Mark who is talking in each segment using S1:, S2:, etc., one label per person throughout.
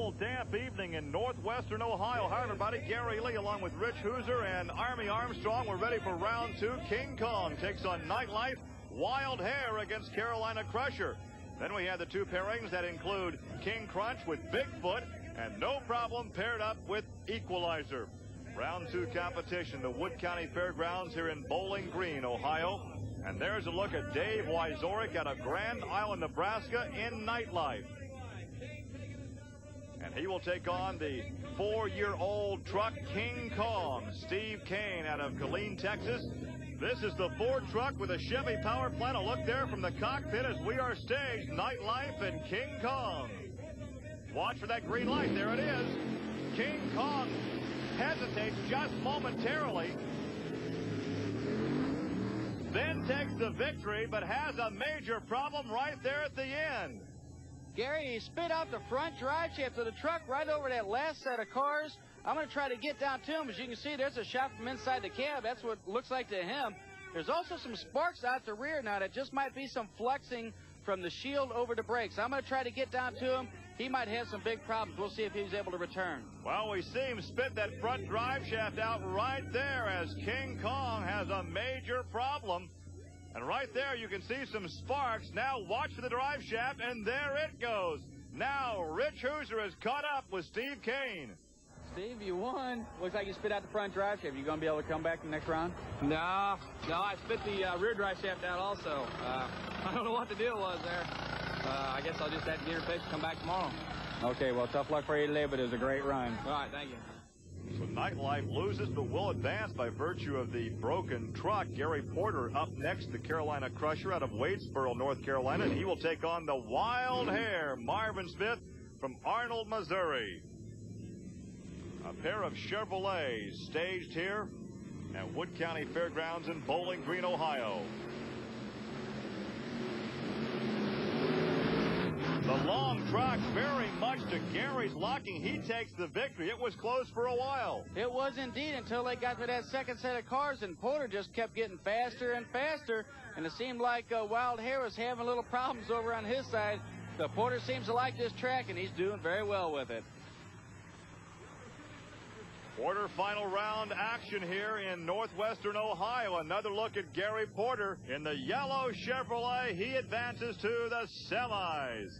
S1: cold, damp evening in northwestern Ohio. Hi, everybody. Gary Lee along with Rich Hooser and Army Armstrong. We're ready for round two. King Kong takes on Nightlife. Wild Hair against Carolina Crusher. Then we have the two pairings that include King Crunch with Bigfoot and No Problem paired up with Equalizer. Round two competition, the Wood County Fairgrounds here in Bowling Green, Ohio. And there's a look at Dave Wyzorek out of Grand Island, Nebraska in Nightlife. And he will take on the 4-year-old truck King Kong, Steve Kane out of Killeen, Texas. This is the Ford truck with a Chevy power plant. A look there from the cockpit as we are staged. Nightlife and King Kong. Watch for that green light. There it is. King Kong hesitates just momentarily, then takes the victory, but has a major problem right there at the end.
S2: Gary, he spit out the front drive shaft of the truck right over that last set of cars. I'm going to try to get down to him. As you can see, there's a shot from inside the cab. That's what it looks like to him. There's also some sparks out the rear now. That just might be some flexing from the shield over the brakes. I'm going to try to get down to him. He might have some big problems. We'll see if he's able to return.
S1: Well, we see him spit that front drive shaft out right there as King Kong has a major problem. And right there, you can see some sparks. Now watch for the drive shaft, and there it goes. Now Rich Hooser has caught up with Steve Kane.
S2: Steve, you won. Looks like you spit out the front drive shaft. You going to be able to come back in the next round?
S3: No, I spit the rear drive shaft out also. I don't know what the deal was there. I guess I'll just have to get her fixed and come back tomorrow.
S2: Okay, well, tough luck for you today, but it was a great run.
S3: All right, thank you.
S1: So Nightlife loses, but will advance by virtue of the broken truck. Gary Porter up next, the Carolina Crusher out of Waitsboro, North Carolina, and he will take on the Wild Hair, Marvin Smith from Arnold, Missouri. A pair of Chevrolets staged here at Wood County Fairgrounds in Bowling Green, Ohio. The long truck very much to Gary's liking. He takes the victory. It was close for a while.
S2: It was indeed until they got to that second set of cars, and Porter just kept getting faster and faster, and it seemed like Wild Hair was having little problems over on his side. But Porter seems to like this track, and he's doing very well with it.
S1: Porter final round action here in northwestern Ohio. Another look at Gary Porter in the yellow Chevrolet. He advances to the semis.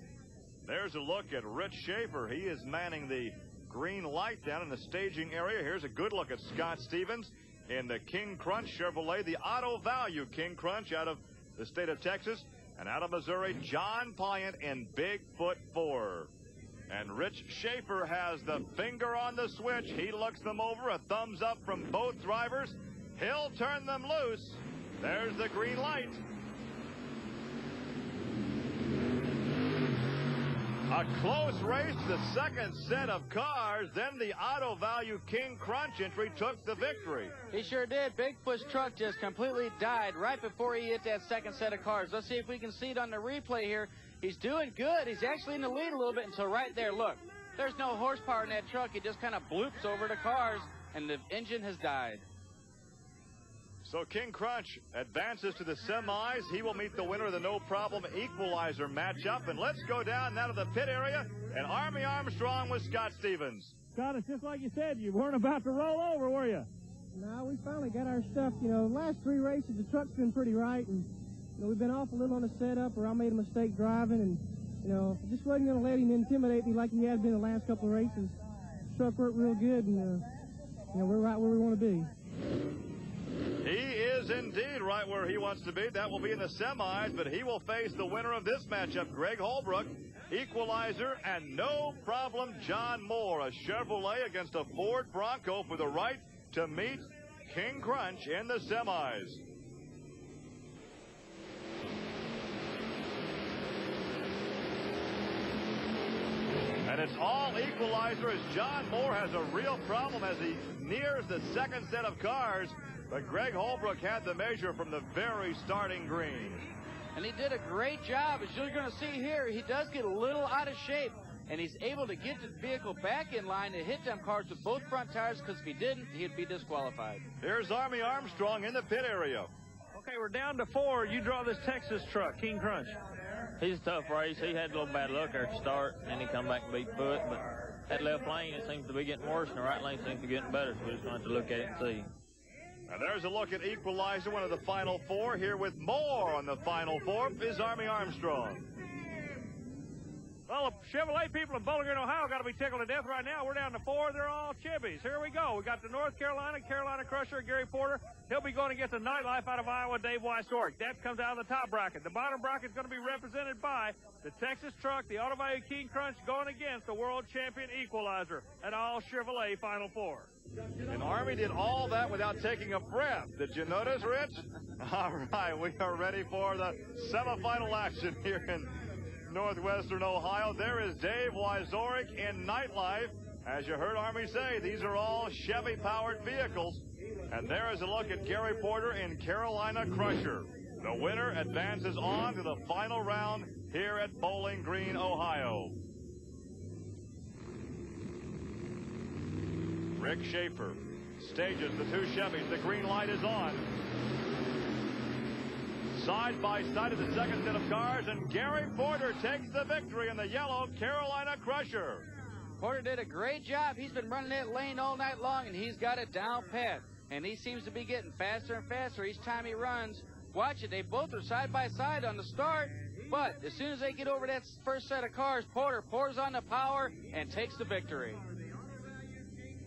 S1: There's a look at Rich Schaefer. He is manning the green light down in the staging area. Here's a good look at Scott Stevens in the King Crunch Chevrolet, the auto value King Crunch out of the state of Texas. And out of Missouri, John Pyant in Bigfoot 4. And Rich Schaefer has the finger on the switch. He looks them over. A thumbs up from both drivers. He'll turn them loose. There's the green light. A close race to the second set of cars. Then the auto value King Crunch entry took the victory.
S2: He sure did. Bigfoot's truck just completely died right before he hit that second set of cars. Let's see if we can see it on the replay here. He's doing good. He's actually in the lead a little bit until right there. Look, there's no horsepower in that truck. It just kind of bloops over the cars, and the engine has died.
S1: So King Crunch advances to the semis. He will meet the winner of the No Problem Equalizer matchup. And let's go down now to the pit area and Army Armstrong with Scott Stevens.
S4: Scott, it's just like you said. You weren't about to roll over, were you?
S5: No, we finally got our stuff. You know, last three races, the truck's been pretty right, and you know, we've been off a little on the setup, or I made a mistake driving, and you know, just wasn't going to let him intimidate me like he had been the last couple of races. The truck worked real good, and you know, we're right where we want to be.
S1: He is indeed right where he wants to be. That will be in the semis, but he will face the winner of this matchup, Greg Holbrook, Equalizer, and No Problem John Moore, a Chevrolet against a Ford Bronco for the right to meet King Crunch in the semis. And it's all Equalizer as John Moore has a real problem as he nears the second set of cars. But Greg Holbrook had the measure from the very starting green.
S2: And he did a great job. As you're going to see here, he does get a little out of shape, and he's able to get the vehicle back in line to hit them cars with both front tires, because if he didn't, he'd be disqualified.
S1: Here's Army Armstrong in the pit area.
S4: Okay, we're down to 4. You draw this Texas truck, King Crunch.
S6: He's a tough race. He had a little bad luck there to start, and then he come back and beat Foot. But that left lane, it seems to be getting worse, and the right lane seems to be getting better. So we just want to look at it and see.
S1: And there's a look at Equalizer, one of the final four. Here with more on the final four is Army Armstrong.
S4: Well, the Chevrolet people in Bowling Green, Ohio got to be tickled to death right now. We're down to 4. They're all Chevys. Here we go. We got the North Carolina Crusher, Gary Porter. He'll be going against the Nightlife out of Iowa, Dave Wysoric. That comes out of the top bracket. The bottom bracket is going to be represented by the Texas Truck, the Auto Value King Crunch, going against the world champion Equalizer, and all Chevrolet Final Four.
S1: And Army did all that without taking a breath. Did you notice, Rich? All right, we are ready for the semifinal action here in Northwestern Ohio. There is Dave Wysoric in Nightlife. As you heard Army say, these are all Chevy-powered vehicles. And there is a look at Gary Porter in Carolina Crusher. The winner advances on to the final round here at Bowling Green, Ohio. Rick Schaefer stages the two Chevys. The green light is on. Side by side of the second set of cars, and Gary Porter takes the victory in the yellow Carolina Crusher.
S2: Porter did a great job. He's been running that lane all night long, and he's got it down pat. And he seems to be getting faster and faster each time he runs. Watch it. They both are side by side on the start, but as soon as they get over that first set of cars, Porter pours on the power and takes the victory.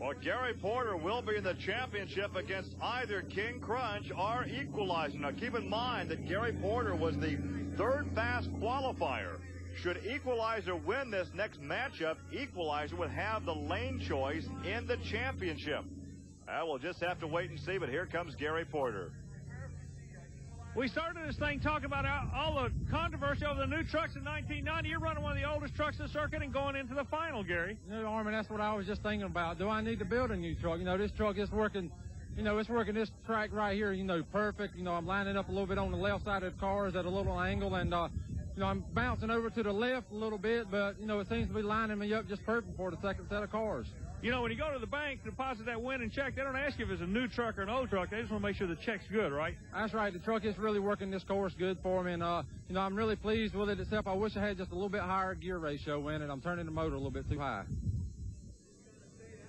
S1: Well, Gary Porter will be in the championship against either King Crunch or Equalizer. Now, keep in mind that Gary Porter was the third fast qualifier. Should Equalizer win this next matchup, Equalizer would have the lane choice in the championship. We'll just have to wait and see, but here comes Gary Porter.
S4: We started this thing talking about all the controversy over the new trucks in 1990. You're running one of the oldest trucks in the circuit and going into the final, Gary.
S7: You know, Armin, that's what I was just thinking about. Do I need to build a new truck? You know, this truck is working, you know, it's working this track right here, you know, perfect. You know, I'm lining up a little bit on the left side of the cars at a little angle, and, you know, I'm bouncing over to the left a little bit, but, you know, it seems to be lining me up just perfect for the second set of cars.
S4: You know, when you go to the bank to deposit that winning check, they don't ask you if it's a new truck or an old truck. They just want to make sure the check's good, right?
S7: That's right. The truck is really working this course good for me, and, you know, I'm really pleased with it, except I wish I had just a little bit higher gear ratio in it. I'm turning the motor a little bit too high.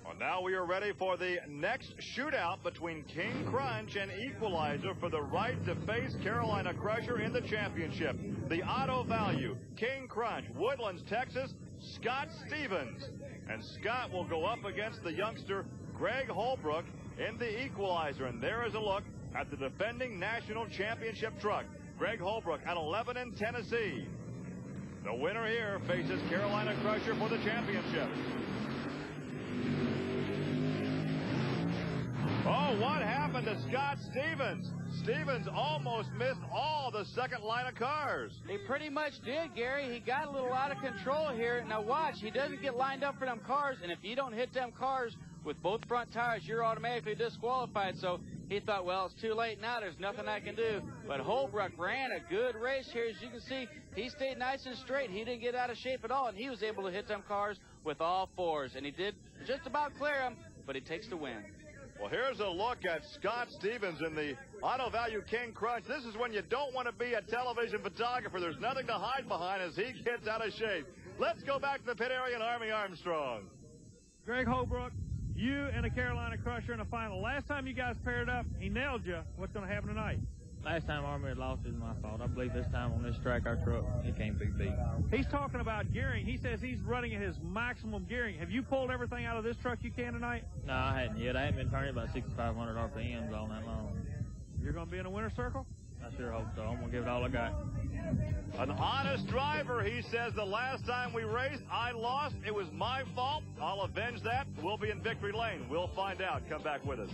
S1: Well, now we are ready for the next shootout between King Crunch and Equalizer for the right to face Carolina Crusher in the championship. The Auto Value, King Crunch, Woodlands, Texas, Scott Stevens. And Scott will go up against the youngster Greg Holbrook in the Equalizer. And there is a look at the defending national championship truck, Greg Holbrook, at 11 in Tennessee. The winner here faces Carolina Crusher for the championship. Oh, what happened to Scott Stevens? Stevens almost missed all the second line of cars.
S2: He pretty much did, Gary. He got a little out of control here. Now watch, he doesn't get lined up for them cars, and if you don't hit them cars with both front tires, you're automatically disqualified. So he thought, well, it's too late now. There's nothing I can do. But Holbrook ran a good race here. As you can see, he stayed nice and straight. He didn't get out of shape at all, and he was able to hit them cars with all fours. And he did just about clear them, but he takes the win.
S1: Well, here's a look at Scott Stevens in the Auto Value King Crunch. This is when you don't want to be a television photographer. There's nothing to hide behind as he gets out of shape. Let's go back to the pit area and Army Armstrong.
S4: Greg Holbrook, you and the Carolina Crusher in the final. Last time you guys paired up, he nailed you. What's going to happen tonight?
S6: Last time Army had lost is my fault. I believe this time on this track, our truck, it can't be beat.
S4: He's talking about gearing. He says he's running at his maximum gearing. Have you pulled everything out of this truck you can tonight?
S6: No, I hadn't yet. I haven't been turning about 6,500 RPMs all night long.
S4: You're going to be in a winner's circle?
S6: I sure hope so. I'm going to give it all I got.
S1: An honest driver, he says. The last time we raced, I lost. It was my fault. I'll avenge that. We'll be in victory lane. We'll find out. Come back with us.